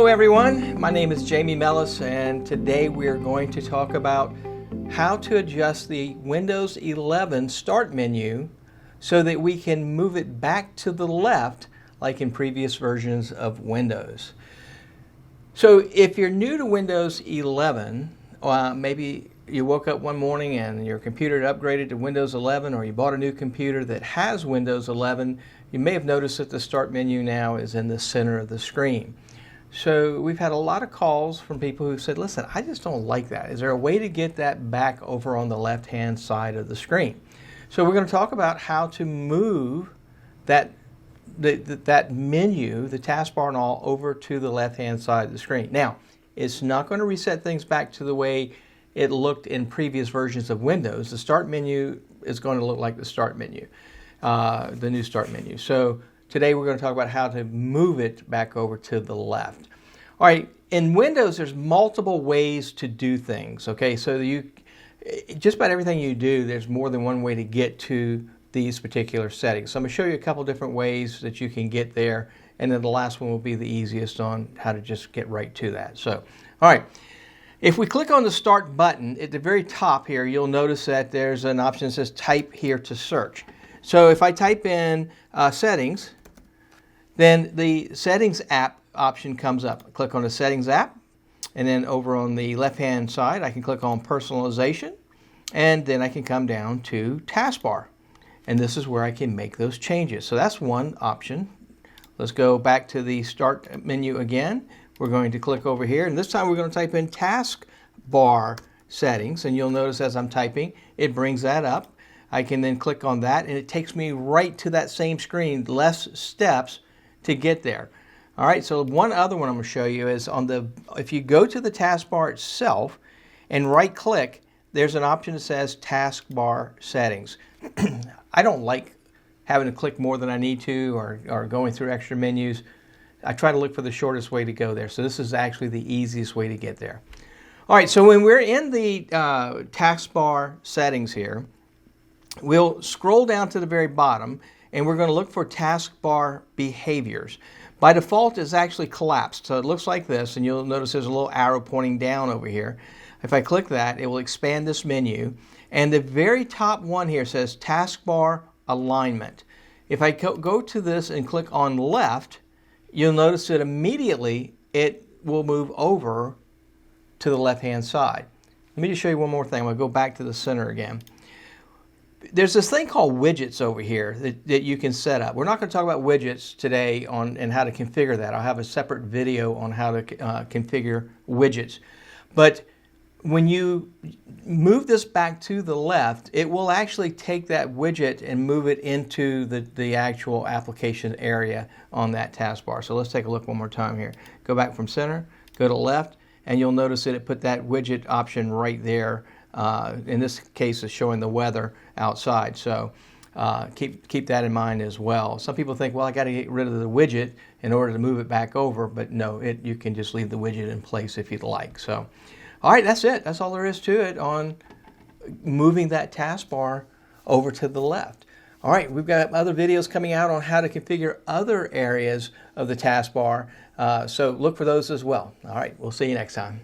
Hello everyone, my name is Jamey Mellis, and today we are going to talk about how to adjust the Windows 11 Start menu so that we can move it back to the left like in previous versions of Windows. So if you're new to Windows 11, maybe you woke up one morning and your computer had upgraded to Windows 11, or you bought a new computer that has Windows 11, you may have noticed that the Start menu now is in the center of the screen. So we've had a lot of calls from people who said, listen, I just don't like that. Is there a way to get that back over on the left-hand side of the screen? So we're going to talk about how to move that menu, the taskbar and all, over to the left-hand side of the screen. Now, it's not going to reset things back to the way it looked in previous versions of Windows. The Start menu is going to look like the Start menu, the new Start menu. So today we're going to talk about how to move it back over to the left. All right, in Windows there's multiple ways to do things, okay? So just about everything you do, there's more than one way to get to these particular settings. So I'm going to show you a couple different ways that you can get there, and then the last one will be the easiest on how to just get right to that. So, all right, if we click on the Start button at the very top here, you'll notice that there's an option that says Type here to search. So if I type in Settings, then the Settings app option comes up. I click on the Settings app, and then over on the left-hand side, I can click on Personalization, and then I can come down to Taskbar. And this is where I can make those changes. So that's one option. Let's go back to the Start menu again. We're going to click over here, and this time we're going to type in Taskbar Settings, and you'll notice as I'm typing, it brings that up. I can then click on that, and it takes me right to that same screen, less steps to get there. All right, so one other one I'm going to show you is if you go to the taskbar itself and right-click, there's an option that says Taskbar Settings. I don't like having to click more than I need to or going through extra menus. I try to look for the shortest way to go there. So this is actually the easiest way to get there. All right, so when we're in the Taskbar Settings here, we'll scroll down to the very bottom, and we're going to look for Taskbar Behaviors. By default, it's actually collapsed, so it looks like this, and you'll notice there's a little arrow pointing down over here. If I click that, it will expand this menu, and the very top one here says Taskbar Alignment. If I go to this and click on Left, you'll notice that immediately it will move over to the left-hand side. Let me just show you one more thing. I'll go back to the center again. There's this thing called widgets over here that you can set up. We're not going to talk about widgets today and how to configure that. I'll have a separate video on how to configure widgets. But when you move this back to the left, it will actually take that widget and move it into the actual application area on that taskbar. So let's take a look one more time here. Go back from center, go to left, and you'll notice that it put that widget option right there. In this case, it's showing the weather outside, so keep that in mind as well. Some people think, well, I got to get rid of the widget in order to move it back over, but no, you can just leave the widget in place if you'd like. So, all right, that's it. That's all there is to it on moving that taskbar over to the left. All right, we've got other videos coming out on how to configure other areas of the taskbar, so look for those as well. All right, we'll see you next time.